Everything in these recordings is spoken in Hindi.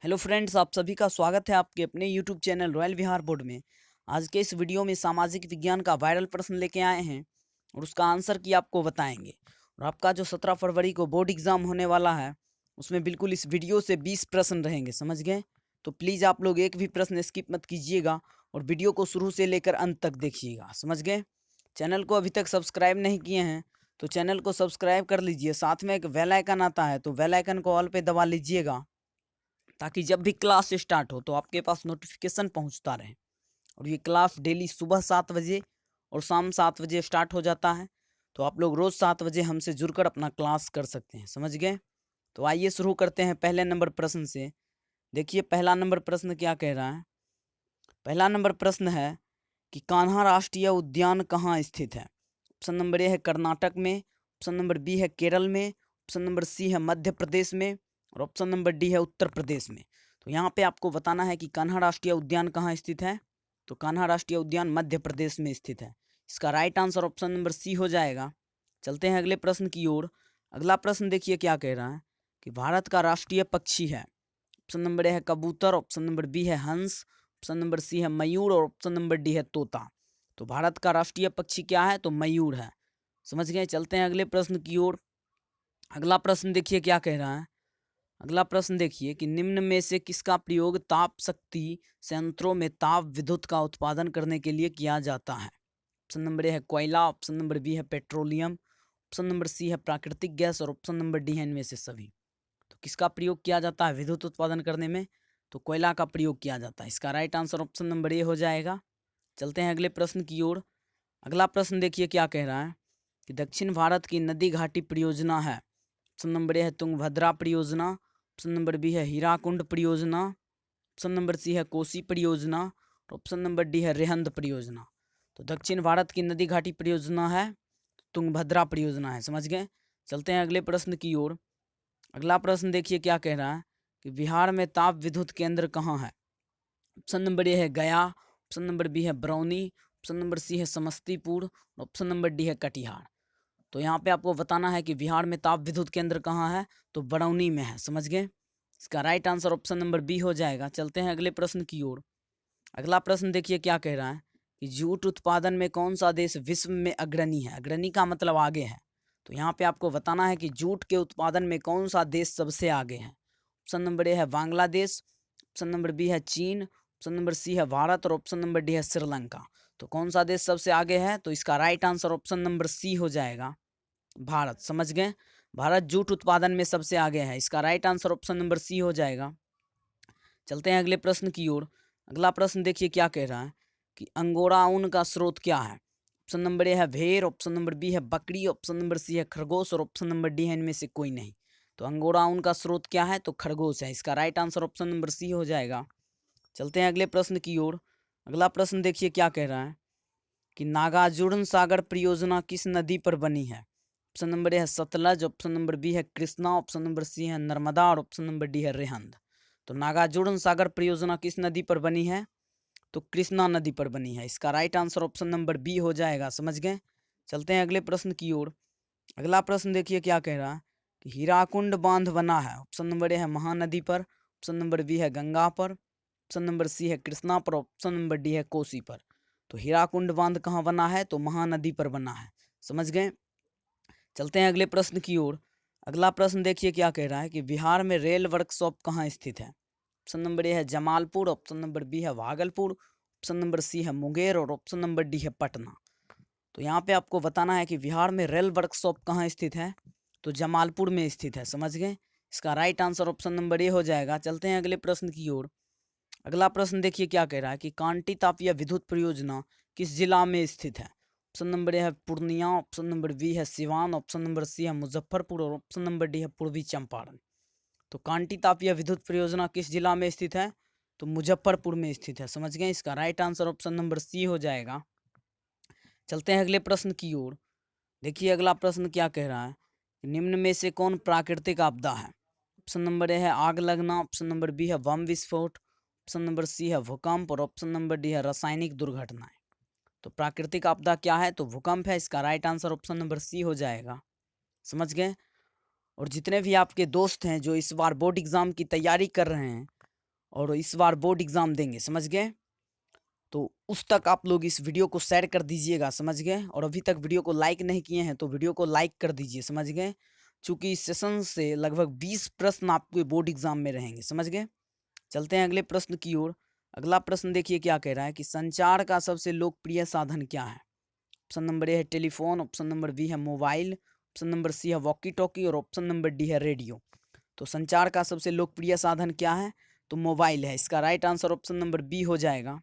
हेलो फ्रेंड्स, आप सभी का स्वागत है आपके अपने यूट्यूब चैनल रॉयल विहार बोर्ड में। आज के इस वीडियो में सामाजिक विज्ञान का वायरल प्रश्न लेके आए हैं और उसका आंसर की आपको बताएंगे। और आपका जो 17 फरवरी को बोर्ड एग्जाम होने वाला है उसमें बिल्कुल इस वीडियो से 20 प्रश्न रहेंगे, समझ गए। तो प्लीज़ आप लोग एक भी प्रश्न स्किप मत कीजिएगा और वीडियो को शुरू से लेकर अंत तक देखिएगा, समझ गए। चैनल को अभी तक सब्सक्राइब नहीं किए हैं तो चैनल को सब्सक्राइब कर लीजिए। साथ में एक बेल आइकन आता है तो बेल आइकन को ऑल पे दबा लीजिएगा ताकि जब भी क्लास स्टार्ट हो तो आपके पास नोटिफिकेशन पहुंचता रहे। और ये क्लास डेली सुबह 7 बजे और शाम 7 बजे स्टार्ट हो जाता है, तो आप लोग रोज़ 7 बजे हमसे जुड़कर अपना क्लास कर सकते हैं, समझ गए। तो आइए शुरू करते हैं पहले नंबर प्रश्न से। देखिए पहला नंबर प्रश्न क्या कह रहा है। पहला नंबर प्रश्न है कि कान्हा राष्ट्रीय उद्यान कहाँ स्थित है। ऑप्शन नंबर ए है कर्नाटक में, ऑप्शन नंबर बी है केरल में, ऑप्शन नंबर सी है मध्य प्रदेश में और ऑप्शन नंबर डी है उत्तर प्रदेश में। तो यहाँ पे आपको बताना है कि कान्हा राष्ट्रीय उद्यान कहाँ स्थित है। तो कान्हा राष्ट्रीय उद्यान मध्य प्रदेश में स्थित है। इसका right answer option number C हो जाएगा। चलते हैं अगले प्रश्न की ओर। अगला प्रश्न देखिए क्या कह रहा है कि भारत का राष्ट्रीय पक्षी है। ऑप्शन नंबर ए है कबूतर, ऑप्शन नंबर बी है हंस, ऑप्शन नंबर सी है मयूर और ऑप्शन नंबर डी है तोता। तो भारत का राष्ट्रीय पक्षी क्या है, तो मयूर है, समझ गए। चलते हैं अगले प्रश्न की ओर। अगला प्रश्न देखिए क्या कह रहा है। अगला प्रश्न देखिए कि निम्न में से किसका प्रयोग ताप शक्ति संयंत्रों में ताप विद्युत का उत्पादन करने के लिए किया जाता है। ऑप्शन नंबर ए है कोयला, ऑप्शन नंबर बी है पेट्रोलियम, ऑप्शन नंबर सी है प्राकृतिक गैस और ऑप्शन नंबर डी है इनमें से सभी। तो किसका प्रयोग किया जाता है विद्युत उत्पादन करने में, तो कोयला का प्रयोग किया जाता है। इसका राइट आंसर ऑप्शन नंबर ए हो जाएगा। चलते हैं अगले प्रश्न की ओर। अगला प्रश्न देखिए क्या कह रहा है कि दक्षिण भारत की नदी घाटी परियोजना है। ऑप्शन नंबर ए है तुंगभद्रा परियोजना, ऑप्शन नंबर बी है हीराकुंड परियोजना, ऑप्शन नंबर सी है कोसी परियोजना और ऑप्शन नंबर डी है रेहंद परियोजना। तो दक्षिण भारत की नदी घाटी परियोजना है तुंगभद्रा परियोजना है, समझ गए। चलते हैं अगले प्रश्न की ओर। अगला प्रश्न देखिए क्या कह रहा है कि बिहार में ताप विद्युत केंद्र कहाँ है। ऑप्शन नंबर ए है गया, ऑप्शन नंबर बी है बरौनी, ऑप्शन नंबर सी है समस्तीपुर और ऑप्शन नंबर डी है कटिहार। तो यहाँ पे आपको बताना है कि बिहार में ताप विद्युत केंद्र कहाँ है, तो बरौनी में है, समझ गए। इसका right answer option number B हो जाएगा। चलते हैं अगले प्रश्न की ओर। अगला प्रश्न देखिए क्या कह रहा है कि जूट उत्पादन में कौन सा देश विश्व में अग्रणी है। अग्रणी का मतलब आगे है। तो यहाँ पे आपको बताना है कि जूट के उत्पादन में कौन सा देश सबसे आगे है। ऑप्शन नंबर ए है बांग्लादेश, ऑप्शन नंबर बी है चीन, ऑप्शन नंबर सी है भारत और ऑप्शन नंबर डी है श्रीलंका। तो कौन सा देश सबसे आगे है, तो इसका right answer option number C हो जाएगा, भारत, समझ गए। भारत जूट उत्पादन में सबसे आगे है। इसका right answer option number C हो जाएगा। चलते हैं अगले प्रश्न की ओर। अगला प्रश्न देखिए क्या कह रहा है कि अंगोरा ऊन का स्रोत क्या है। ऑप्शन नंबर ए है भेड़, ऑप्शन नंबर बी है बकरी, ऑप्शन नंबर सी है खरगोश और ऑप्शन नंबर डी है इनमें से कोई नहीं। तो अंगोरा ऊन का स्रोत क्या है, तो खरगोश है। इसका right answer option number C हो जाएगा। चलते हैं अगले प्रश्न की ओर। अगला प्रश्न देखिए क्या कह रहा है कि नागार्जुन सागर परियोजना किस नदी पर बनी है। ऑप्शन नंबर ए है सतलज, ऑप्शन नंबर बी है कृष्णा, ऑप्शन नंबर सी है नर्मदा और ऑप्शन नंबर डी है रेहंद। तो नागार्जुन सागर परियोजना किस नदी पर बनी है, तो कृष्णा नदी पर बनी है। इसका right answer option number B हो जाएगा, समझ गए। चलते हैं अगले प्रश्न की ओर। अगला प्रश्न देखिए क्या कह रहा है कि हीराकुंड बांध बना है। ऑप्शन नंबर ए है महानदी पर, ऑप्शन नंबर बी है गंगा पर, ऑप्शन नंबर सी है कृष्णा पर, ऑप्शन नंबर डी है कोसी पर। तो हीराकुंड बांध कहाँ बना है, तो महानदी पर बना है, समझ गए। चलते हैं अगले प्रश्न की ओर। अगला प्रश्न देखिए क्या कह रहा है कि बिहार में रेल वर्कशॉप कहाँ स्थित है। ऑप्शन नंबर ए है जमालपुर, ऑप्शन नंबर बी है भागलपुर, ऑप्शन नंबर सी है मुंगेर और ऑप्शन नंबर डी है पटना। तो यहाँ पे आपको बताना है कि बिहार में रेल वर्कशॉप कहाँ स्थित है, तो जमालपुर में स्थित है, समझ गए। इसका राइट आंसर ऑप्शन नंबर ए हो जाएगा। चलते हैं अगले प्रश्न की ओर। अगला प्रश्न देखिए क्या कह रहा है कि कांटी तापीय विद्युत परियोजना किस जिला में स्थित है। ऑप्शन नंबर ए है पूर्णिया, ऑप्शन नंबर बी है सिवान, ऑप्शन नंबर सी है मुजफ्फरपुर और ऑप्शन नंबर डी है पूर्वी चंपारण। तो कांटी तापीय विद्युत परियोजना किस जिला में स्थित है, तो मुजफ्फरपुर में स्थित है, समझ गए। इसका right answer option number C हो जाएगा। चलते हैं अगले प्रश्न की ओर। देखिए अगला प्रश्न क्या कह रहा है, निम्न में से कौन प्राकृतिक आपदा है। ऑप्शन नंबर ए है आग लगना, ऑप्शन नंबर बी है बम विस्फोट, ऑप्शन नंबर सी है भूकंप और ऑप्शन नंबर डी है रासायनिक दुर्घटनाएं। तो प्राकृतिक आपदा क्या है, तो भूकंप है। इसका right answer option number C हो जाएगा, समझ गए। और जितने भी आपके दोस्त हैं जो इस बार बोर्ड एग्जाम की तैयारी कर रहे हैं, और इस बार बोर्ड एग्ज़ाम देंगे, समझ गए। तो उस तक आप लोग इस वीडियो को शेयर कर दीजिएगा, समझ गए। और अभी तक वीडियो को लाइक नहीं किए हैं तो वीडियो को लाइक कर दीजिए, समझ गए। चूँकि इस सेशन से लगभग 20 प्रश्न आपके बोर्ड एग्ज़ाम में रहेंगे, समझ गए। चलते हैं अगले प्रश्न की ओर। अगला प्रश्न देखिए क्या कह रहा है कि संचार का सबसे लोकप्रिय साधन क्या है। ऑप्शन नंबर ए है टेलीफोन, ऑप्शन नंबर बी है मोबाइल, ऑप्शन नंबर सी है वॉकी टॉकी और ऑप्शन नंबर डी है रेडियो। तो संचार का सबसे लोकप्रिय साधन क्या है, तो मोबाइल है। इसका right answer option number B हो जाएगा।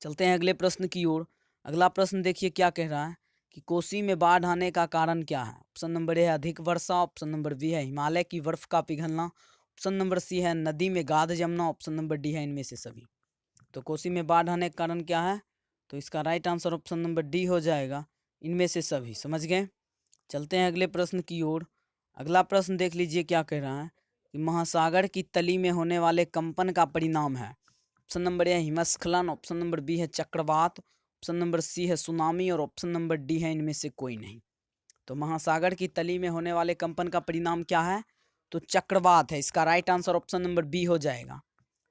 चलते हैं अगले प्रश्न की ओर। अगला प्रश्न देखिए क्या कह रहा है कि कोसी में बाढ़ आने का कारण क्या है। ऑप्शन नंबर ए है अधिक वर्षा, ऑप्शन नंबर बी है हिमालय की बर्फ का पिघलना, ऑप्शन नंबर सी है नदी में गाद जमना, ऑप्शन नंबर डी है इनमें से सभी। तो कोसी में बाढ़ आने का कारण क्या है, तो इसका right answer option number D हो जाएगा, इनमें से सभी, समझ गए। चलते हैं अगले प्रश्न की ओर। अगला प्रश्न देख लीजिए क्या कह रहा है कि महासागर की तली में होने वाले कंपन का परिणाम है। ऑप्शन नंबर ए है हिमस्खलन, ऑप्शन नंबर बी है चक्रवात, ऑप्शन नंबर सी है सुनामी और ऑप्शन नंबर डी है इनमें से कोई नहीं। तो महासागर की तली में होने वाले कंपन का परिणाम क्या है, तो चक्रवात है। इसका right answer option number B हो जाएगा।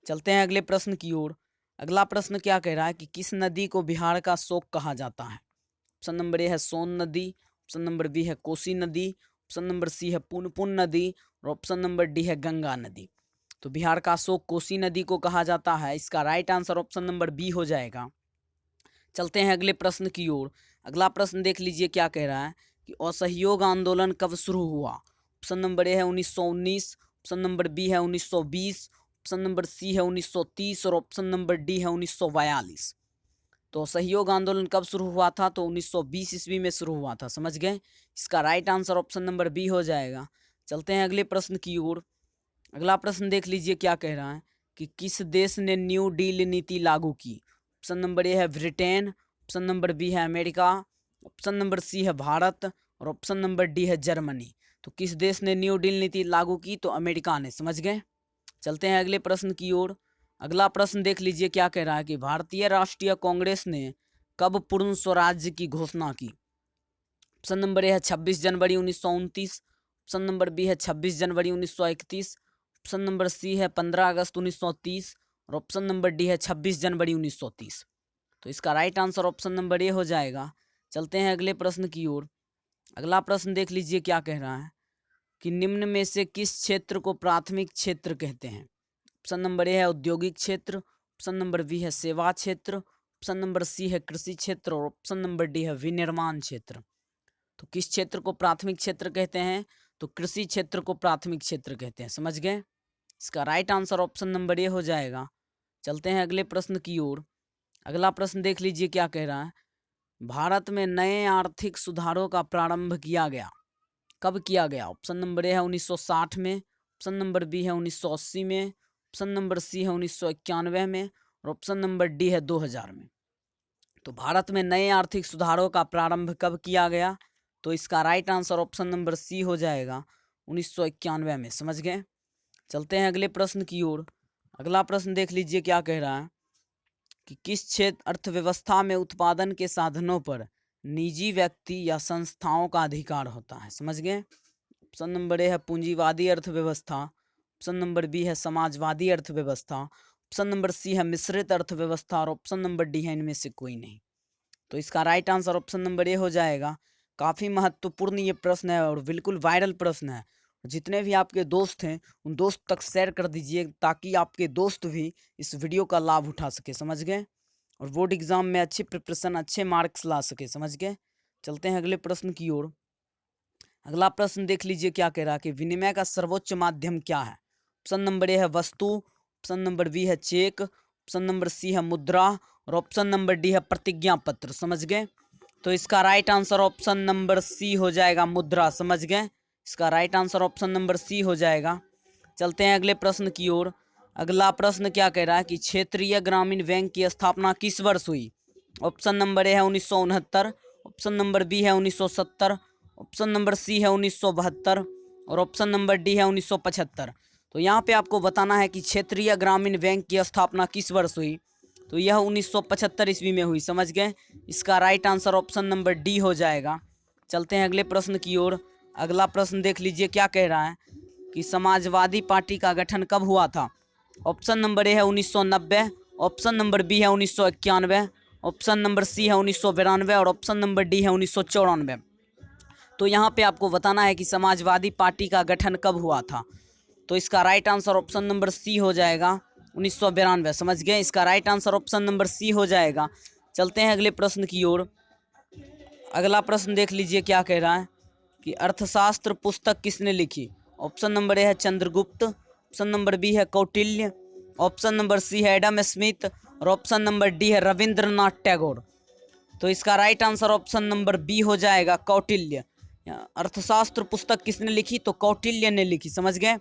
चलते हैं अगले प्रश्न की ओर। अगला प्रश्न क्या कह रहा है कि किस नदी को बिहार का शोक कहा जाता है। ऑप्शन नंबर ए है सोन नदी, ऑप्शन नंबर बी है कोसी नदी, ऑप्शन नंबर सी है पुनपुन नदी और ऑप्शन नंबर डी है गंगा नदी। तो बिहार का शोक कोसी नदी को कहा जाता है। इसका right answer option number B हो जाएगा। चलते हैं अगले प्रश्न की ओर। अगला प्रश्न देख लीजिए क्या कह रहा है कि असहयोग आंदोलन कब शुरू हुआ। ऑप्शन नंबर ए है 1919, ऑप्शन नंबर बी है 1920, ऑप्शन नंबर सी है 1930 और ऑप्शन नंबर डी है 1942। तो असहयोग आंदोलन कब शुरू हुआ था, तो 1920 ईस्वी में शुरू हुआ था, समझ गए। इसका right answer option number B हो जाएगा। चलते हैं अगले प्रश्न की ओर। अगला प्रश्न देख लीजिए क्या कह रहा है कि किस देश ने न्यू डील नीति लागू की। ऑप्शन नंबर ए है ब्रिटेन, ऑप्शन नंबर बी है अमेरिका, ऑप्शन नंबर सी है भारत और ऑप्शन नंबर डी है जर्मनी। तो किस देश ने न्यू डील नीति लागू की, तो अमेरिका ने, समझ गए। चलते हैं अगले प्रश्न की ओर। अगला प्रश्न देख लीजिए क्या कह रहा है कि भारतीय राष्ट्रीय कांग्रेस ने कब पूर्ण स्वराज्य की घोषणा की। ऑप्शन नंबर ए है 26 जनवरी 1929, ऑप्शन नंबर बी है 26 जनवरी 1931, ऑप्शन नंबर सी है 15 अगस्त 1930 और ऑप्शन नंबर डी है 26 जनवरी 1930। तो इसका राइट आंसर ऑप्शन नंबर ए हो जाएगा। चलते हैं अगले प्रश्न की ओर। अगला प्रश्न देख लीजिए क्या कह रहा है कि निम्न में से किस क्षेत्र को प्राथमिक क्षेत्र कहते हैं। ऑप्शन नंबर ए है औद्योगिक क्षेत्र, ऑप्शन नंबर बी है सेवा क्षेत्र, ऑप्शन नंबर सी है कृषि क्षेत्र और ऑप्शन नंबर डी है विनिर्माण क्षेत्र। तो किस क्षेत्र को प्राथमिक क्षेत्र कहते हैं, तो कृषि क्षेत्र को प्राथमिक क्षेत्र कहते हैं, समझ गए। इसका राइट आंसर ऑप्शन नंबर ए हो जाएगा। चलते हैं अगले प्रश्न की ओर। अगला प्रश्न देख लीजिए क्या कह रहा है, भारत में नए आर्थिक सुधारों का प्रारंभ किया गया, कब किया गया। ऑप्शन नंबर ए है 1960 में, ऑप्शन नंबर बी है 1980 में, ऑप्शन नंबर सी है 1991 में और ऑप्शन नंबर डी है 2000 में। तो भारत में नए आर्थिक सुधारों का प्रारंभ कब किया गया, तो इसका right answer option number C हो जाएगा, 1991 में, समझ गए। चलते हैं अगले प्रश्न की ओर। अगला प्रश्न देख लीजिए क्या कह रहा है कि किस क्षेत्र अर्थव्यवस्था में उत्पादन के साधनों पर निजी व्यक्ति या संस्थाओं का अधिकार होता है, समझ गए। ऑप्शन नंबर ए है पूंजीवादी अर्थव्यवस्था, ऑप्शन नंबर बी है समाजवादी अर्थव्यवस्था, ऑप्शन नंबर सी है मिश्रित अर्थव्यवस्था और ऑप्शन नंबर डी है इनमें से कोई नहीं। तो इसका राइट आंसर ऑप्शन नंबर ए हो जाएगा। काफ़ी महत्वपूर्ण ये प्रश्न है और बिल्कुल वायरल प्रश्न है। जितने भी आपके दोस्त हैं उन दोस्त तक शेयर कर दीजिए ताकि आपके दोस्त भी इस वीडियो का लाभ उठा सके, समझ गए। और बोर्ड एग्जाम में अच्छी प्रिपरेशन, अच्छे मार्क्स ला सके, समझ गए। चलते हैं अगले प्रश्न की ओर। अगला प्रश्न देख लीजिए क्या कह रहा है कि विनिमय का सर्वोच्च माध्यम क्या है। ऑप्शन नंबर ए है वस्तु, ऑप्शन नंबर बी है चेक, ऑप्शन नंबर सी है मुद्रा और ऑप्शन नंबर डी है प्रतिज्ञा पत्र, समझ गए। तो इसका right answer option number C हो जाएगा, मुद्रा, समझ गए। इसका right answer option number C हो जाएगा। चलते हैं अगले प्रश्न की ओर। अगला प्रश्न क्या कह रहा है कि क्षेत्रीय ग्रामीण बैंक की स्थापना किस वर्ष हुई। ऑप्शन नंबर ए है 1969, ऑप्शन नंबर बी है 1970, ऑप्शन नंबर सी है 1972 और ऑप्शन नंबर डी है 1975। तो यहाँ पे आपको बताना है कि क्षेत्रीय ग्रामीण बैंक की स्थापना किस वर्ष हुई। तो यह 1975 ईस्वी में हुई, समझ गए। इसका right answer option number D हो जाएगा। चलते हैं अगले प्रश्न की ओर। अगला प्रश्न देख लीजिए क्या कह रहा है कि समाजवादी पार्टी का गठन कब हुआ था। ऑप्शन नंबर ए है 1990, ऑप्शन नंबर बी है 1991, ऑप्शन नंबर सी है 1992 और ऑप्शन नंबर डी है 1994। तो यहाँ पे आपको बताना है कि समाजवादी पार्टी का गठन कब हुआ था। तो इसका right answer option number C हो जाएगा 1992। समझ गए, इसका right answer option number C हो जाएगा। चलते हैं अगले प्रश्न की ओर। अगला प्रश्न देख लीजिए क्या कह रहा है कि अर्थशास्त्र पुस्तक किसने लिखी। ऑप्शन नंबर ए है चंद्रगुप्त, ऑप्शन नंबर बी है कौटिल्य, ऑप्शन नंबर सी है एडम स्मिथ और ऑप्शन नंबर डी है रविंद्रनाथ टैगोर। तो इसका right answer option number B हो जाएगा कौटिल्य। अर्थशास्त्र पुस्तक किसने लिखी, तो कौटिल्य ने लिखी। समझ गए।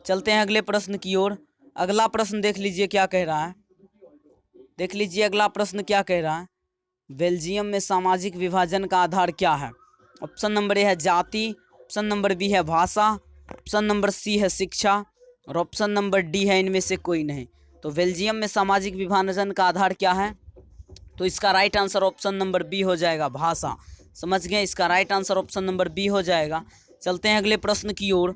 चलते हैं अगले प्रश्न की ओर। अगला प्रश्न देख लीजिए क्या कह रहा है। देख लीजिए अगला प्रश्न क्या कह रहा है। बेल्जियम में सामाजिक विभाजन का आधार क्या है। ऑप्शन नंबर ए है जाति, ऑप्शन नंबर बी है भाषा, ऑप्शन नंबर सी है शिक्षा और ऑप्शन नंबर डी है इनमें से कोई नहीं। तो बेल्जियम में सामाजिक विभाजन का आधार क्या है, तो इसका right answer option number B हो जाएगा भाषा। समझ गए, इसका right answer option number B हो जाएगा। चलते हैं अगले प्रश्न की ओर।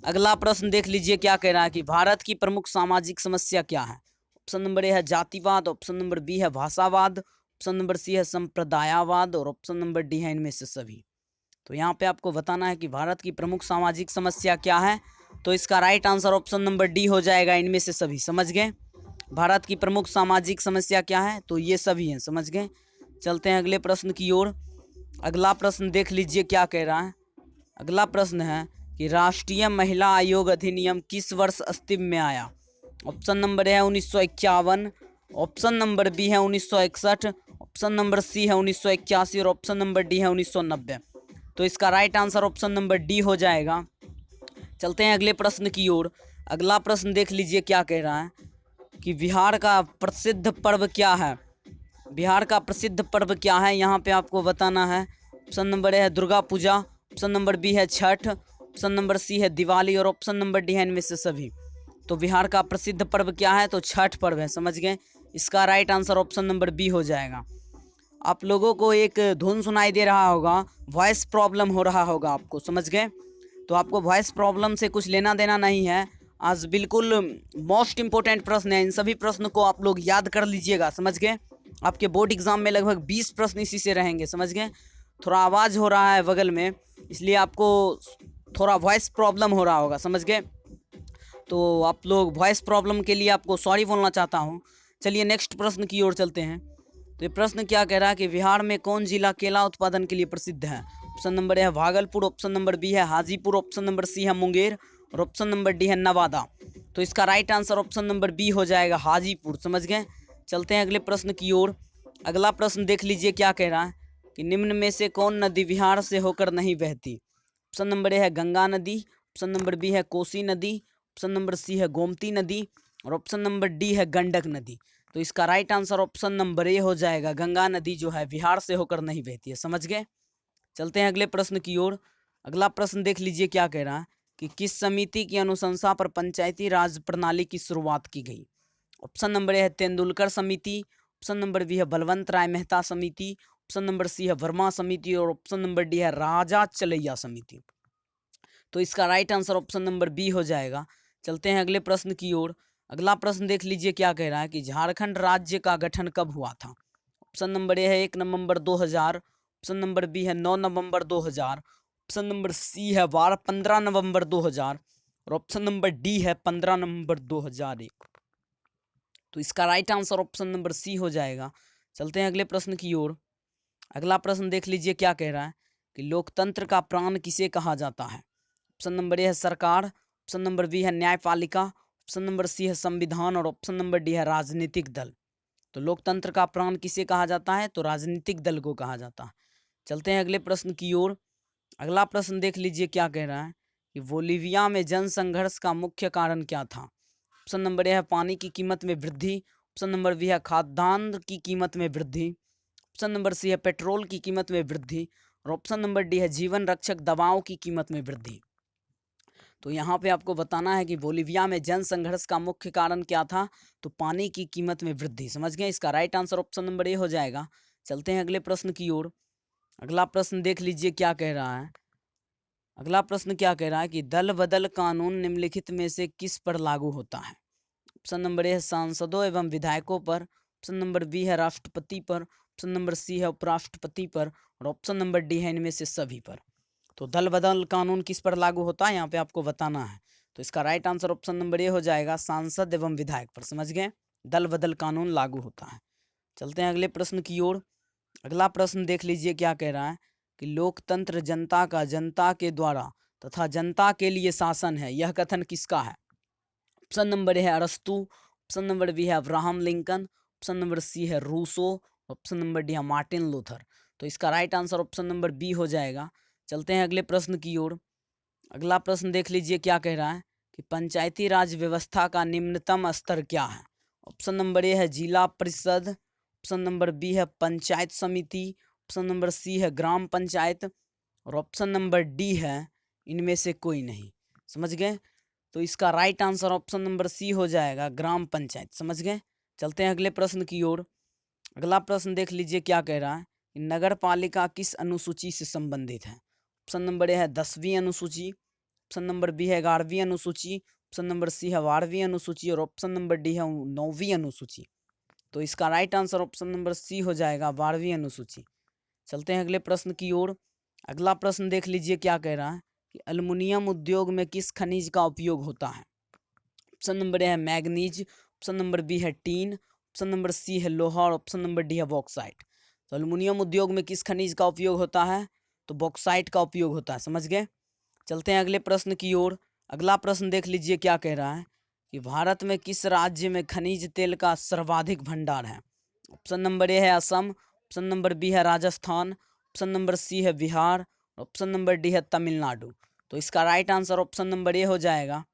अगला प्रश्न देख लीजिए क्या कह रहा है कि भारत की प्रमुख सामाजिक समस्या क्या है। ऑप्शन नंबर ए है जातिवाद, ऑप्शन नंबर बी है भाषावाद, ऑप्शन नंबर सी है संप्रदायवाद और ऑप्शन नंबर डी है इनमें से सभी। तो यहाँ पे आपको बताना है कि भारत की प्रमुख सामाजिक समस्या क्या है। तो इसका right answer option number D हो जाएगा इनमें से सभी। समझ गए, भारत की प्रमुख सामाजिक समस्या क्या है, तो ये सभी हैं। समझ गए। चलते हैं अगले प्रश्न की ओर। अगला प्रश्न देख लीजिए क्या कह रहा है। अगला प्रश्न है कि राष्ट्रीय महिला आयोग अधिनियम किस वर्ष अस्तित्व में आया। ऑप्शन नंबर है 1951, ऑप्शन नंबर बी है 1961, ऑप्शन नंबर सी है 1981 और ऑप्शन नंबर डी है 1990। तो इसका right answer option number D हो जाएगा। चलते हैं अगले प्रश्न की ओर। अगला प्रश्न देख लीजिए क्या कह रहा है कि बिहार का प्रसिद्ध पर्व क्या है। बिहार का प्रसिद्ध पर्व क्या है, यहाँ पे आपको बताना है। ऑप्शन नंबर ए है Durga Puja, option number B है छठ, ऑप्शन नंबर सी है दिवाली और ऑप्शन नंबर डी है इनमें से सभी। तो बिहार का प्रसिद्ध पर्व क्या है, तो छठ पर्व है। समझ गए, इसका right answer option number B हो जाएगा। आप लोगों को एक धुन सुनाई दे रहा होगा, वॉइस प्रॉब्लम हो रहा होगा आपको। समझ गए, तो आपको वॉइस प्रॉब्लम से कुछ लेना देना नहीं है। आज बिल्कुल मोस्ट इंपॉर्टेंट प्रश्न है, इन सभी प्रश्न को आप लोग याद कर लीजिएगा। समझ गए, आपके बोर्ड एग्जाम में लगभग 20 प्रश्न इसी से रहेंगे। समझ गए, थोड़ा आवाज़ हो रहा है बगल में, इसलिए आपको थोड़ा वॉइस प्रॉब्लम हो रहा होगा। समझ गए, तो आप लोग वॉइस प्रॉब्लम के लिए आपको सॉरी बोलना चाहता हूँ। चलिए नेक्स्ट प्रश्न की ओर चलते हैं। तो ये प्रश्न क्या कह रहा है कि बिहार में कौन जिला केला उत्पादन के लिए प्रसिद्ध है। ऑप्शन नंबर है भागलपुर, ऑप्शन नंबर बी है हाजीपुर, ऑप्शन नंबर सी है मुंगेर और ऑप्शन नंबर डी है नवादा। तो इसका right answer option number B हो जाएगा हाजीपुर। समझ गए, चलते हैं अगले प्रश्न की ओर। अगला प्रश्न देख लीजिए क्या कह रहा है कि निम्न में से कौन नदी बिहार से होकर नहीं बहती। ऑप्शन नंबर ए है गंगा नदी, ऑप्शन नंबर बी है कोसी नदी, ऑप्शन नंबर सी है गोमती नदी और ऑप्शन नंबर डी है गंडक नदी। तो इसका राइट आंसर ऑप्शन नंबर ए हो जाएगा, गंगा नदी जो है बिहार से होकर नहीं बहती है। समझ गए, चलते हैं अगले प्रश्न की ओर। अगला प्रश्न देख लीजिए क्या कह रहा है कि किस समिति की अनुशंसा पर पंचायती राज प्रणाली की शुरुआत की गई। ऑप्शन नंबर ए है तेंदुलकर समिति, ऑप्शन नंबर बी है बलवंत राय मेहता समिति, ऑप्शन नंबर सी है वर्मा समिति और ऑप्शन नंबर डी है राजा चलैया समिति। तो इसका right answer option number B हो जाएगा। चलते हैं अगले प्रश्न की ओर। अगला प्रश्न देख लीजिए क्या कह रहा है कि झारखंड राज्य का गठन कब हुआ था। ऑप्शन नंबर ए है 1 नवंबर 2000, ऑप्शन नंबर बी है 9 नवंबर 2000, ऑप्शन नंबर सी है 15 नवंबर 2000 और ऑप्शन नंबर डी है 15 नवंबर 2001। तो इसका right answer option number C हो जाएगा। चलते हैं अगले प्रश्न की ओर। अगला प्रश्न देख लीजिए क्या कह रहा है कि लोकतंत्र का प्राण किसे कहा जाता है। ऑप्शन नंबर ए है सरकार, ऑप्शन नंबर बी है न्यायपालिका, ऑप्शन नंबर सी है संविधान और ऑप्शन नंबर डी है राजनीतिक दल। तो लोकतंत्र का प्राण किसे कहा जाता है, तो राजनीतिक दल को कहा जाता है। चलते हैं अगले प्रश्न की ओर। अगला प्रश्न देख लीजिए क्या कह रहा है कि बोलीविया में जनसंघर्ष का मुख्य कारण क्या था। ऑप्शन नंबर ए है पानी की कीमत में वृद्धि, ऑप्शन नंबर बी है खाद्यान्न की कीमत में वृद्धि, ऑप्शन नंबर सी है पेट्रोल की कीमत में वृद्धि और ऑप्शन नंबर डी है जीवन रक्षक दवाओं की कीमत में वृद्धि। तो यहाँ पे आपको बताना है कि बोलीविया में जन संघर्ष का मुख्य कारण क्या था, तो पानी की कीमत में वृद्धि। समझ गए, इसका राइट आंसर ऑप्शन नंबर ए हो जाएगा। चलते हैं अगले प्रश्न की ओर। अगला प्रश्न देख लीजिए क्या कह रहा है। अगला प्रश्न क्या कह रहा है कि दल बदल कानून निम्नलिखित में से किस पर लागू होता है। ऑप्शन नंबर ए है सांसदों एवं विधायकों पर, ऑप्शन नंबर बी है राष्ट्रपति पर, ऑप्शन नंबर सी है उपराष्ट्रपति पर और ऑप्शन नंबर डी है इनमें से सभी पर। तो दल बदल कानून किस पर लागू होता है यहाँ पे आपको बताना है। तो इसका राइट आंसर ऑप्शन नंबर ए हो जाएगा, सांसद एवं विधायक पर। समझ गए, दल बदल कानून लागू होता है। चलते हैं अगले प्रश्न की ओर। अगला प्रश्न देख लीजिए क्या कह रहा है कि लोकतंत्र जनता का जनता के द्वारा तथा जनता के लिए शासन है, यह कथन किसका है। ऑप्शन नंबर ए है अरस्तु, ऑप्शन नंबर बी है Abraham Lincoln, option number C है रूसो, ऑप्शन नंबर डी है मार्टिन लूथर। तो इसका right answer option number B हो जाएगा। चलते हैं अगले प्रश्न की ओर। अगला प्रश्न देख लीजिए क्या कह रहा है कि पंचायती राज व्यवस्था का निम्नतम स्तर क्या है। ऑप्शन नंबर ए है जिला परिषद, ऑप्शन नंबर बी है पंचायत समिति, ऑप्शन नंबर सी है ग्राम पंचायत और ऑप्शन नंबर डी है इनमें से कोई नहीं। समझ गए, तो इसका right answer option number C हो जाएगा, ग्राम पंचायत। समझ गए। चलते हैं अगले प्रश्न की ओर। अगला प्रश्न देख लीजिए क्या कह रहा है कि नगर पालिका किस अनुसूची से संबंधित है। ऑप्शन नंबर ए है 10वीं अनुसूची, ऑप्शन नंबर बी है 11वीं अनुसूची, ऑप्शन नंबर सी है 12वीं अनुसूची और ऑप्शन नंबर डी है 9वीं अनुसूची। तो इसका right answer option number C हो जाएगा, 12वीं अनुसूची। चलते हैं अगले प्रश्न की ओर। अगला प्रश्न देख लीजिए क्या कह रहा है कि एल्युमिनियम उद्योग में किस खनिज का उपयोग होता है। ऑप्शन नंबर ए है मैग्नीज, ऑप्शन नंबर बी है टीन, ऑप्शन नंबर सी है लोहा और ऑप्शन नंबर डी है बॉक्साइट। तो एल्युमिनियम उद्योग में किस खनिज का उपयोग होता है, तो बॉक्साइट का उपयोग होता है। समझ गए। चलते हैं अगले प्रश्न की ओर। अगला प्रश्न देख लीजिए क्या कह रहा है कि भारत में किस राज्य में खनिज तेल का सर्वाधिक भंडार है। ऑप्शन नंबर ए है असम, ऑप्शन नंबर बी है राजस्थान, ऑप्शन नंबर सी है बिहार, ऑप्शन नंबर डी है तमिलनाडु। तो इसका राइट आंसर ऑप्शन नंबर ए हो जाएगा।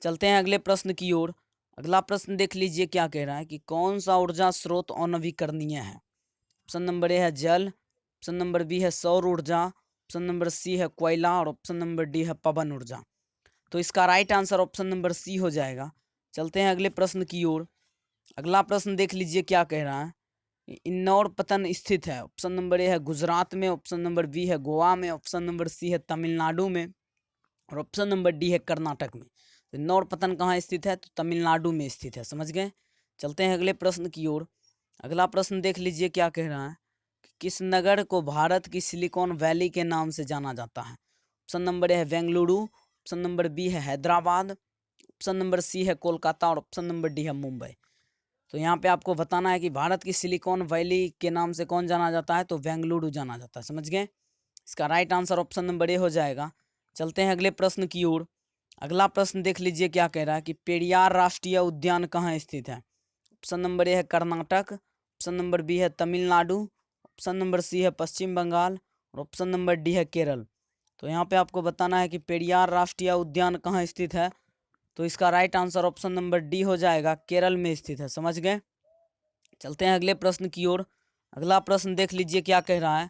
चलते हैं अगले प्रश्न की ओर। अगला प्रश्न देख लीजिए क्या कह रहा है कि कौन सा ऊर्जा स्रोत अनवीकरणीय है। ऑप्शन नंबर ए है जल, ऑप्शन नंबर बी है सौर ऊर्जा, ऑप्शन नंबर सी है कोयला और ऑप्शन नंबर डी है पवन ऊर्जा। तो इसका right answer option number C हो जाएगा। चलते हैं अगले प्रश्न की ओर। अगला प्रश्न देख लीजिए क्या कह रहा है, इंदौर पत्तन स्थित है। ऑप्शन नंबर ए है गुजरात में, ऑप्शन नंबर बी है गोवा में, ऑप्शन नंबर सी है तमिलनाडु में और ऑप्शन नंबर डी है कर्नाटक में। तो इंदौर पत्तन कहाँ स्थित है, तो तमिलनाडु में स्थित है। समझ गए। चलते हैं अगले प्रश्न की ओर। अगला प्रश्न देख लीजिए क्या कह रहा है, किस नगर को भारत की सिलिकॉन वैली के नाम से जाना जाता है। ऑप्शन नंबर ए है बेंगलुरु, ऑप्शन नंबर बी है हैदराबाद, ऑप्शन नंबर सी है कोलकाता और ऑप्शन नंबर डी है मुंबई। तो यहाँ पे आपको बताना है कि भारत की सिलिकॉन वैली के नाम से कौन जाना जाता है, तो बेंगलुरु जाना जाता है। समझ गए। इसका राइट आंसर ऑप्शन नंबर ए हो जाएगा। चलते हैं अगले प्रश्न की ओर। अगला प्रश्न देख लीजिए क्या कह रहा है कि पेरियार राष्ट्रीय उद्यान कहाँ स्थित है। ऑप्शन नंबर ए है कर्नाटक, ऑप्शन नंबर बी है तमिलनाडु, ऑप्शन नंबर सी है पश्चिम बंगाल और ऑप्शन नंबर डी है केरल। तो यहाँ पे आपको बताना है कि पेरियार राष्ट्रीय उद्यान कहाँ स्थित है। तो इसका right answer option number D हो जाएगा, केरल में स्थित है। समझ गए। चलते हैं अगले प्रश्न की ओर। अगला प्रश्न देख लीजिए क्या कह रहा है,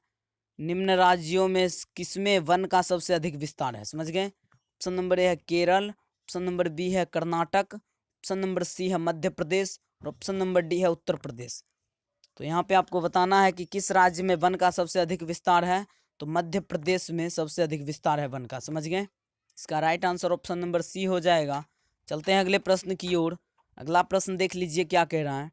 निम्न राज्यों में किसमें वन का सबसे अधिक विस्तार है। समझ गए। ऑप्शन नंबर ए है केरल, ऑप्शन नंबर बी है कर्नाटक, ऑप्शन नंबर सी है मध्य प्रदेश और ऑप्शन नंबर डी है उत्तर प्रदेश। तो यहाँ पे आपको बताना है कि किस राज्य में वन का सबसे अधिक विस्तार है, तो मध्य प्रदेश में सबसे अधिक विस्तार है वन का। समझ गए। इसका right answer option number C हो जाएगा। चलते हैं अगले प्रश्न की ओर। अगला प्रश्न देख लीजिए क्या कह रहा है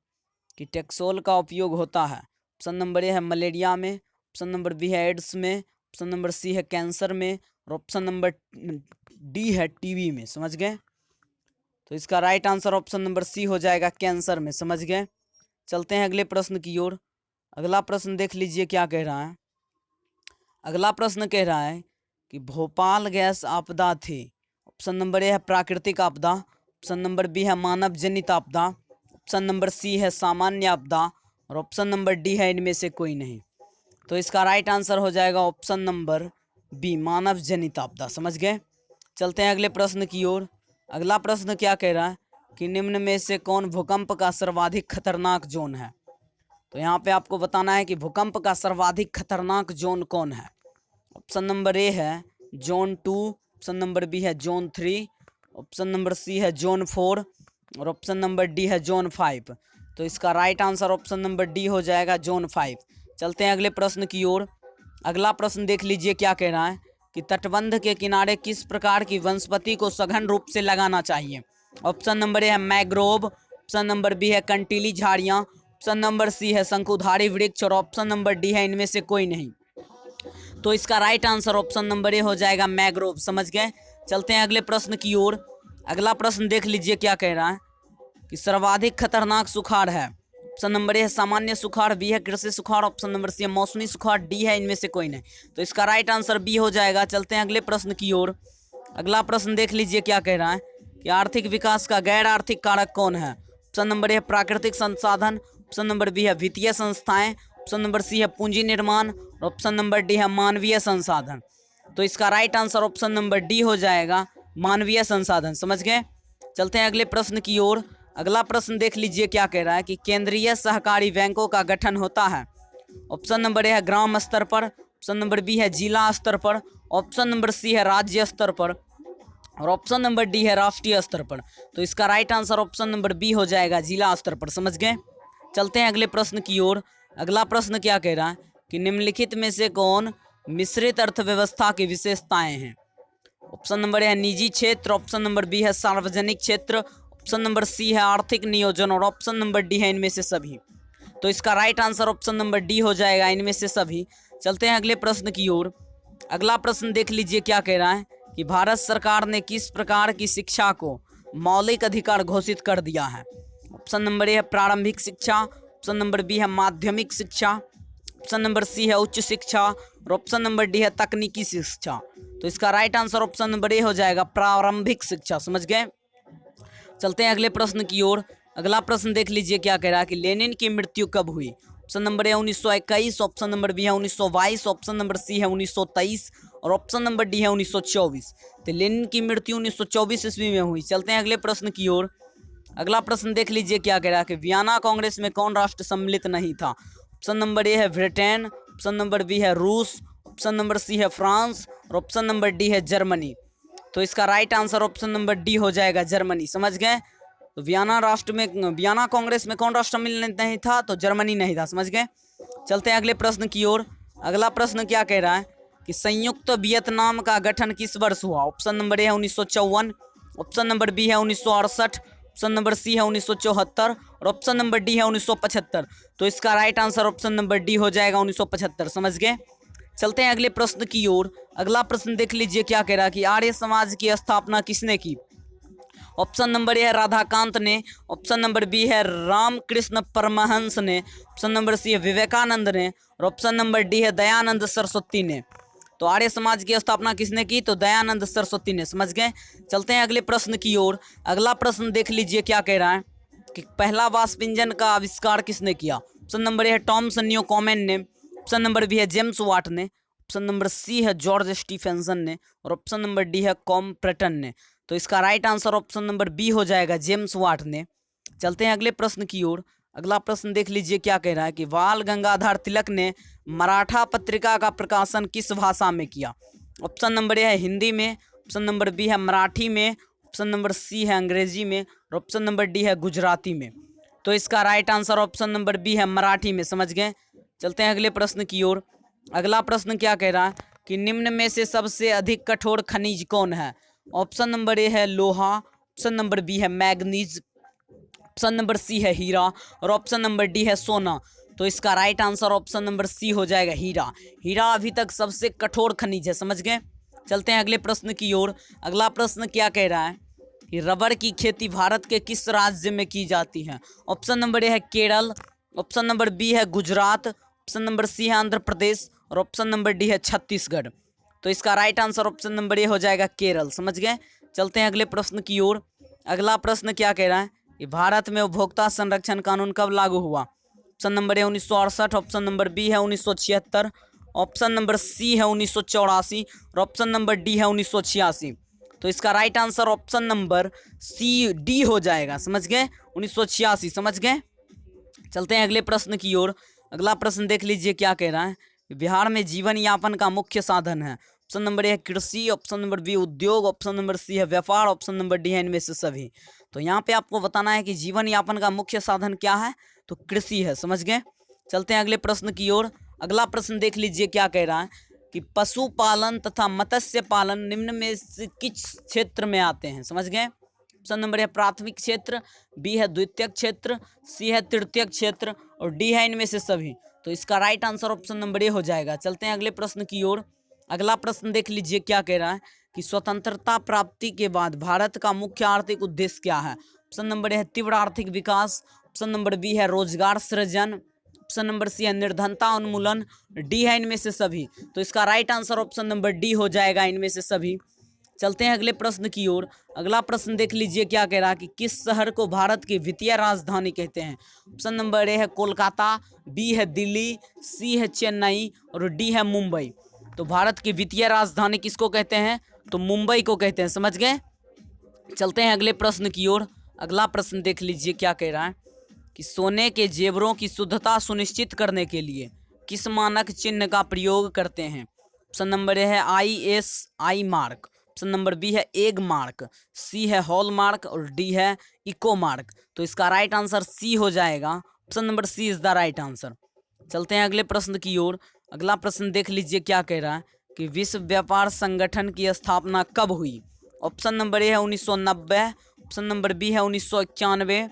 कि टेक्सोल का उपयोग होता है। ऑप्शन नंबर ए है मलेरिया में, ऑप्शन नंबर बी है एड्स में, ऑप्शन नंबर सी है कैंसर में और ऑप्शन नंबर डी है टीबी में। समझ गए। तो इसका right answer option number C हो जाएगा, कैंसर में। समझ गए। चलते हैं अगले प्रश्न की ओर। अगला प्रश्न देख लीजिए क्या कह रहा है। अगला प्रश्न कह रहा है कि भोपाल गैस आपदा थी। ऑप्शन नंबर ए है प्राकृतिक आपदा, ऑप्शन नंबर बी है मानव जनित आपदा, ऑप्शन नंबर सी है सामान्य आपदा और ऑप्शन नंबर डी है इनमें से कोई नहीं। तो इसका राइट आंसर हो जाएगा ऑप्शन नंबर बी, मानव जनित आपदा। समझ गए। चलते हैं अगले प्रश्न की ओर। अगला प्रश्न क्या कह रहा है कि निम्न में से कौन भूकंप का सर्वाधिक खतरनाक जोन है। तो यहाँ पे आपको बताना है कि भूकंप का सर्वाधिक खतरनाक जोन कौन है। ऑप्शन नंबर ए है जोन 2, ऑप्शन नंबर बी है जोन 3, ऑप्शन नंबर सी है जोन 4 और ऑप्शन नंबर डी है जोन 5। तो इसका right answer option number D हो जाएगा, जोन 5। चलते हैं अगले प्रश्न की ओर। अगला प्रश्न देख लीजिए क्या कह रहा है कि तटबंध के किनारे किस प्रकार की वनस्पति को सघन रूप से लगाना चाहिए। ऑप्शन नंबर ए है मैग्रोव, ऑप्शन नंबर बी है कंटीली झाड़ियाँ, ऑप्शन नंबर सी है शंकुधारी वृक्ष और ऑप्शन नंबर डी है इनमें से कोई नहीं। तो इसका राइट आंसर ऑप्शन नंबर ए हो जाएगा मैग्रोव। समझ गए। चलते हैं अगले प्रश्न की ओर। अगला प्रश्न देख लीजिए क्या कह रहा है कि सर्वाधिक खतरनाक सुखाड़ है। ऑप्शन नंबर ए है सामान्य सुखाड़, बी है कृषि सुखाड़, ऑप्शन नंबर सी है मौसमी सुखाड़, डी है इनमें से कोई नहीं। तो इसका राइट आंसर बी हो जाएगा। चलते हैं अगले प्रश्न की ओर। अगला प्रश्न देख लीजिए क्या कह रहा है कि आर्थिक विकास का गैर आर्थिक कारक कौन है। ऑप्शन नंबर ए है प्राकृतिक संसाधन, ऑप्शन नंबर बी है वित्तीय संस्थाएं, ऑप्शन नंबर सी है पूंजी निर्माण और ऑप्शन नंबर डी है मानवीय संसाधन। तो इसका right answer option number D हो जाएगा, मानवीय संसाधन। समझ गए। चलते हैं अगले प्रश्न की ओर। अगला प्रश्न देख लीजिए क्या कह रहा है कि केंद्रीय सहकारी बैंकों का गठन होता है। ऑप्शन नंबर ए है ग्राम स्तर पर, ऑप्शन नंबर बी है जिला स्तर पर, ऑप्शन नंबर सी है राज्य स्तर पर और ऑप्शन नंबर डी है राष्ट्रीय स्तर पर। तो इसका right answer option number B हो जाएगा, जिला स्तर पर। समझ गए। चलते हैं अगले प्रश्न की ओर। अगला प्रश्न क्या कह रहा है कि निम्नलिखित में से कौन मिश्रित अर्थव्यवस्था की विशेषताएं हैं। ऑप्शन नंबर ए है निजी क्षेत्र, ऑप्शन नंबर बी है सार्वजनिक क्षेत्र, ऑप्शन नंबर सी है आर्थिक नियोजन और ऑप्शन नंबर डी है इनमें से सभी। तो इसका right answer option number D हो जाएगा, इनमें से सभी। चलते हैं अगले प्रश्न की ओर। अगला प्रश्न देख लीजिए क्या कह रहा है कि भारत सरकार ने किस प्रकार की शिक्षा को मौलिक अधिकार घोषित कर दिया है। ऑप्शन नंबर ए है प्रारंभिक शिक्षा, ऑप्शन नंबर बी है माध्यमिक शिक्षा, ऑप्शन नंबर सी है उच्च शिक्षा और ऑप्शन नंबर डी है तकनीकी शिक्षा। तो इसका राइट आंसर ऑप्शन नंबर ए हो जाएगा, प्रारंभिक शिक्षा। समझ गए। चलते हैं अगले प्रश्न की ओर। अगला प्रश्न देख लीजिए क्या कह रहा है कि लेनिन की मृत्यु कब हुई। Option number A 1921, option number B है 1922, ऑप्शन नंबर सी है 1923 और ऑप्शन नंबर डी है 1924। तो लेनिन की मृत्यु 1924 ईस्वी में हुई। चलते हैं अगले प्रश्न की ओर। अगला प्रश्न देख लीजिए क्या कह रहा है कि वियना कांग्रेस में कौन राष्ट्र सम्मिलित नहीं था। ऑप्शन नंबर ए है ब्रिटेन, ऑप्शन नंबर बी है रूस, ऑप्शन नंबर सी है फ्रांस और ऑप्शन नंबर डी है जर्मनी। तो इसका right answer option number D हो जाएगा, जर्मनी। समझ गए। तो वियना कांग्रेस में कौन राष्ट्र सम्मिलित नहीं था, तो जर्मनी नहीं था। समझ गए। चलते हैं अगले प्रश्न की ओर। अगला प्रश्न क्या कह रहा है कि संयुक्त वियतनाम का गठन किस वर्ष हुआ। ऑप्शन नंबर ए है 1954, ऑप्शन नंबर बी है 1968, ऑप्शन नंबर सी है 1974 और ऑप्शन नंबर डी है 1975। तो इसका right answer option number D हो जाएगा, 1975। समझ गए। चलते हैं अगले प्रश्न की ओर। अगला प्रश्न देख लीजिए क्या कह रहा है कि आर्य समाज की स्थापना किसने की। ऑप्शन नंबर ए है राधाकांत ने, ऑप्शन नंबर बी है रामकृष्ण परमहंस ने, ऑप्शन नंबर सी है विवेकानंद ने और ऑप्शन नंबर डी है दयानंद सरस्वती ने। तो आर्य समाज की स्थापना किसने की, तो दयानंद सरस्वती ने। समझ गए। चलते हैं अगले प्रश्न की ओर। अगला प्रश्न देख लीजिए क्या कह रहा है कि पहला वाष्प इंजन का आविष्कार किसने किया। ऑप्शन नंबर ए है टॉमस न्यूकोमेन ने, ऑप्शन नंबर बी है जेम्स वाट ने, ऑप्शन नंबर सी है जॉर्ज स्टीफेंसन ने और ऑप्शन नंबर डी है कॉम्प्रेटन ने। तो इसका right answer option number B हो जाएगा, जेम्स वाट ने। चलते हैं अगले प्रश्न की ओर। अगला प्रश्न देख लीजिए क्या कह रहा है कि बाल गंगाधर तिलक ने मराठा पत्रिका का प्रकाशन किस भाषा में किया। ऑप्शन नंबर ए है हिंदी में, ऑप्शन नंबर बी है मराठी में, ऑप्शन नंबर सी है अंग्रेजी में और ऑप्शन नंबर डी है गुजराती में। तो इसका right answer option number B है, मराठी में। समझ गए। चलते हैं अगले प्रश्न की ओर। अगला प्रश्न क्या कह रहा है कि निम्न में से सबसे अधिक कठोर खनिज कौन है। ऑप्शन नंबर ए है लोहा, ऑप्शन नंबर बी है मैग्नीज, ऑप्शन नंबर सी है हीरा और ऑप्शन नंबर डी है सोना। तो इसका right answer option number C हो जाएगा, हीरा। हीरा अभी तक सबसे कठोर खनिज है। समझ गए। चलते हैं अगले प्रश्न की ओर। अगला प्रश्न क्या कह रहा है कि रबर की खेती भारत के किस राज्य में की जाती है। ऑप्शन नंबर ए है केरल, ऑप्शन नंबर बी है गुजरात, ऑप्शन नंबर सी है आंध्र प्रदेश और ऑप्शन नंबर डी है छत्तीसगढ़। तो इसका राइट आंसर ऑप्शन नंबर ए हो जाएगा, केरल। समझ गए। चलते हैं अगले प्रश्न की ओर। अगला प्रश्न क्या कह रहा है कि भारत में उपभोक्ता संरक्षण कानून कब लागू हुआ। Option number A 1968, option number B है 1976, ऑप्शन नंबर सी है 1984 और ऑप्शन नंबर डी है 1986। तो इसका right answer option number C D हो जाएगा। समझ गए, 1986। समझ गए। चलते हैं अगले प्रश्न की ओर। अगला प्रश्न देख लीजिए क्या कह रहा है। बिहार में जीवन यापन का मुख्य साधन है। ऑप्शन नंबर ए है कृषि, ऑप्शन नंबर बी उद्योग, ऑप्शन नंबर सी है व्यापार, ऑप्शन नंबर डी है इनमें से सभी। तो यहाँ पे आपको बताना है कि जीवन यापन का मुख्य साधन क्या है, तो कृषि है। समझ गए। चलते हैं अगले प्रश्न की ओर। अगला प्रश्न देख लीजिए क्या कह रहा है कि पशुपालन तथा मत्स्य पालन निम्न में से किस क्षेत्र में आते हैं। समझ गए। ऑप्शन नंबर है प्राथमिक क्षेत्र, बी है द्वितीयक क्षेत्र, सी है तृतीयक क्षेत्र और डी है इनमें से सभी। तो इसका राइट आंसर ऑप्शन नंबर ए हो जाएगा। चलते हैं अगले प्रश्न की ओर। अगला प्रश्न देख लीजिए क्या कह रहा है कि स्वतंत्रता प्राप्ति के बाद भारत का मुख्य आर्थिक उद्देश्य क्या है। ऑप्शन नंबर ए है तीव्र आर्थिक विकास, ऑप्शन नंबर बी है रोजगार सृजन, ऑप्शन नंबर सी है निर्धनता उन्मूलन, डी है इनमें से सभी। तो इसका right answer option number D हो जाएगा, इनमें से सभी। चलते हैं अगले प्रश्न की ओर। अगला प्रश्न देख लीजिए क्या कह रहा है कि किस शहर को भारत की वित्तीय राजधानी कहते हैं। ऑप्शन नंबर ए है कोलकाता, बी है दिल्ली, सी है चेन्नई और डी है मुंबई। तो भारत की वित्तीय राजधानी किसको कहते हैं? तो मुंबई को कहते हैं, समझ गए। चलते हैं अगले प्रश्न की ओर। अगला प्रश्न देख लीजिए क्या कह रहा है कि सोने के जेवरों की शुद्धता सुनिश्चित करने के लिए किस मानक चिन्ह का प्रयोग करते हैं। ऑप्शन नंबर ए है ISI mark, option number B है एग मार्क, सी है हॉल मार्क और डी है इको मार्क। तो इसका राइट आंसर सी हो जाएगा। Option number C is the right answer. चलते हैं अगले प्रश्न की ओर। अगला प्रश्न देख लीजिए क्या कह रहा है कि विश्व व्यापार संगठन की स्थापना कब हुई। ऑप्शन नंबर ए है 1990, ऑप्शन नंबर बी है 1991,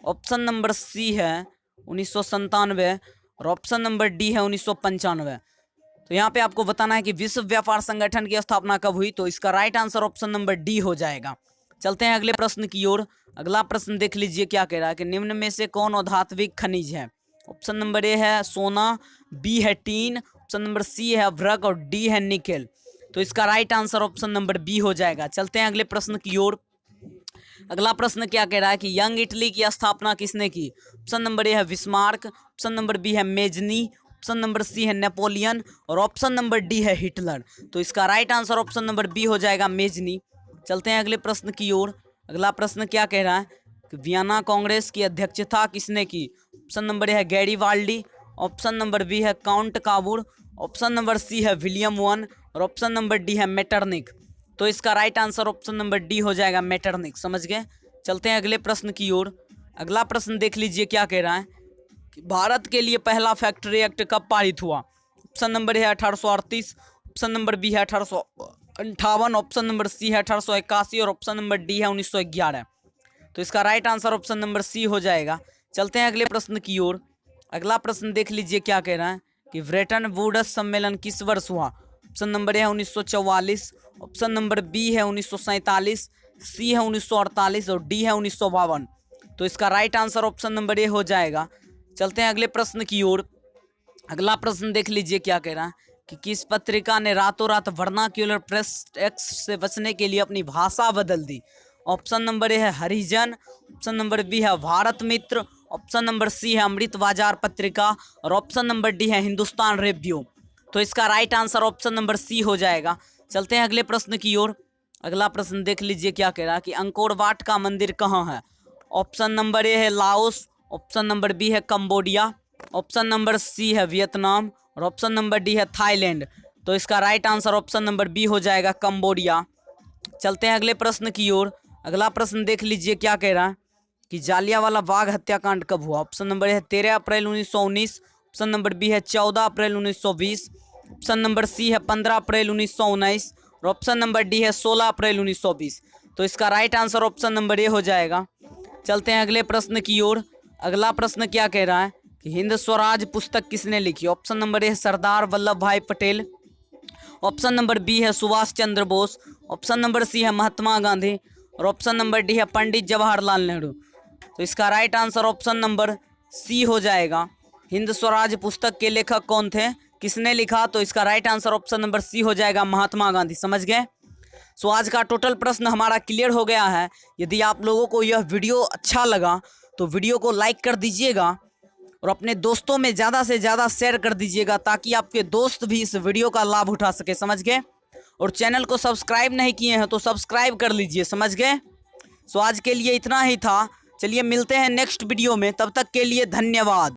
ऑप्शन नंबर सी है 1997 और ऑप्शन नंबर डी है 1995। तो यहाँ पे आपको बताना है कि विश्व व्यापार संगठन की स्थापना कब हुई। तो इसका right answer option number D हो जाएगा। चलते हैं अगले प्रश्न की ओर। अगला प्रश्न देख लीजिए क्या कह रहा है कि निम्न में से कौन अधात्विक खनिज है। ऑप्शन नंबर ए है सोना, बी है टीन, ऑप्शन नंबर सी है अभ्रक और डी है निकेल। तो इसका right answer option number B हो जाएगा। चलते हैं अगले प्रश्न की ओर। अगला प्रश्न क्या कह रहा है कि यंग इटली की स्थापना किसने की। ऑप्शन नंबर ए है बिस्मार्क, ऑप्शन नंबर बी है मेजनी, ऑप्शन नंबर सी है नेपोलियन और ऑप्शन नंबर डी है हिटलर। तो इसका right answer option number B हो जाएगा, मेजनी। चलते हैं अगले प्रश्न की ओर। अगला प्रश्न क्या कह रहा है कि वियना कांग्रेस की अध्यक्षता किसने की। ऑप्शन नंबर ए है गैरीवाल्डी, ऑप्शन नंबर बी है Count Cavour, option number C है विलियम वन और ऑप्शन नंबर डी है मेटरनिक। तो इसका right answer option number D हो जाएगा, मेटरनिक, समझ गए। चलते हैं अगले प्रश्न की ओर। अगला प्रश्न देख लीजिए क्या कह रहा है कि भारत के लिए पहला फैक्ट्री एक्ट कब पारित हुआ। ऑप्शन नंबर है 1838, ऑप्शन नंबर बी है 1858, ऑप्शन नंबर सी है 1881 और ऑप्शन नंबर डी है 1911। तो इसका right answer option number C हो जाएगा। चलते हैं अगले प्रश्न की ओर। अगला प्रश्न देख लीजिए क्या कह रहा है कि ब्रेटन वुड्स सम्मेलन किस वर्ष हुआ। ऑप्शन नंबर है 1944, ऑप्शन नंबर बी है 1947, सी है 1948 और डी है 1952। तो इसका राइट आंसर ऑप्शन नंबर ए हो जाएगा। चलते हैं अगले प्रश्न की ओर। अगला प्रश्न देख लीजिए क्या कह रहा है कि किस पत्रिका ने रातों रात वर्नाक्यूलर प्रेस टैक्स से बचने के लिए अपनी भाषा बदल दी। ऑप्शन नंबर ए है हरिजन, ऑप्शन नंबर बी है भारत मित्र, ऑप्शन नंबर सी है अमृत बाजार पत्रिका और ऑप्शन नंबर डी है हिंदुस्तान रिव्यू। तो इसका right answer option number C हो जाएगा। चलते हैं अगले प्रश्न की ओर। अगला प्रश्न देख लीजिए क्या कह रहा है कि अंकोर वाट का मंदिर कहाँ है। ऑप्शन नंबर ए है लाओस, ऑप्शन नंबर बी है कंबोडिया, ऑप्शन नंबर सी है वियतनाम और ऑप्शन नंबर डी है थाईलैंड। तो इसका right answer option number B हो जाएगा, कंबोडिया। चलते हैं अगले प्रश्न की ओर। अगला प्रश्न देख लीजिए क्या कह रहा है कि जालियांवाला बाग हत्याकांड कब हुआ। ऑप्शन नंबर है 13 अप्रैल 1919, ऑप्शन नंबर बी है 14 अप्रैल 1920, ऑप्शन नंबर सी है 15 अप्रैल 1919 और ऑप्शन नंबर डी है 16 अप्रैल 1920। तो इसका राइट आंसर ऑप्शन नंबर ए हो जाएगा। चलते हैं अगले प्रश्न की ओर। अगला प्रश्न क्या कह रहा है कि हिंद स्वराज पुस्तक किसने लिखी। ऑप्शन नंबर ए है सरदार वल्लभ भाई पटेल, ऑप्शन नंबर बी है Subhash Chandra Bose, option number C है महात्मा गांधी और ऑप्शन नंबर डी है पंडित जवाहरलाल नेहरू। तो इसका right answer option number C हो जाएगा। हिंद स्वराज पुस्तक के लेखक कौन थे, किसने लिखा। तो इसका right answer option number C हो जाएगा, महात्मा गांधी, समझ गए। सो आज का टोटल प्रश्न हमारा क्लियर हो गया है। यदि आप लोगों को यह वीडियो अच्छा लगा तो वीडियो को लाइक कर दीजिएगा और अपने दोस्तों में ज़्यादा से ज़्यादा शेयर कर दीजिएगा ताकि आपके दोस्त भी इस वीडियो का लाभ उठा सके, समझ गए। और चैनल को सब्सक्राइब नहीं किए हैं तो सब्सक्राइब कर लीजिए, समझ गए। सो आज के लिए इतना ही था। चलिए मिलते हैं नेक्स्ट वीडियो में, तब तक के लिए धन्यवाद।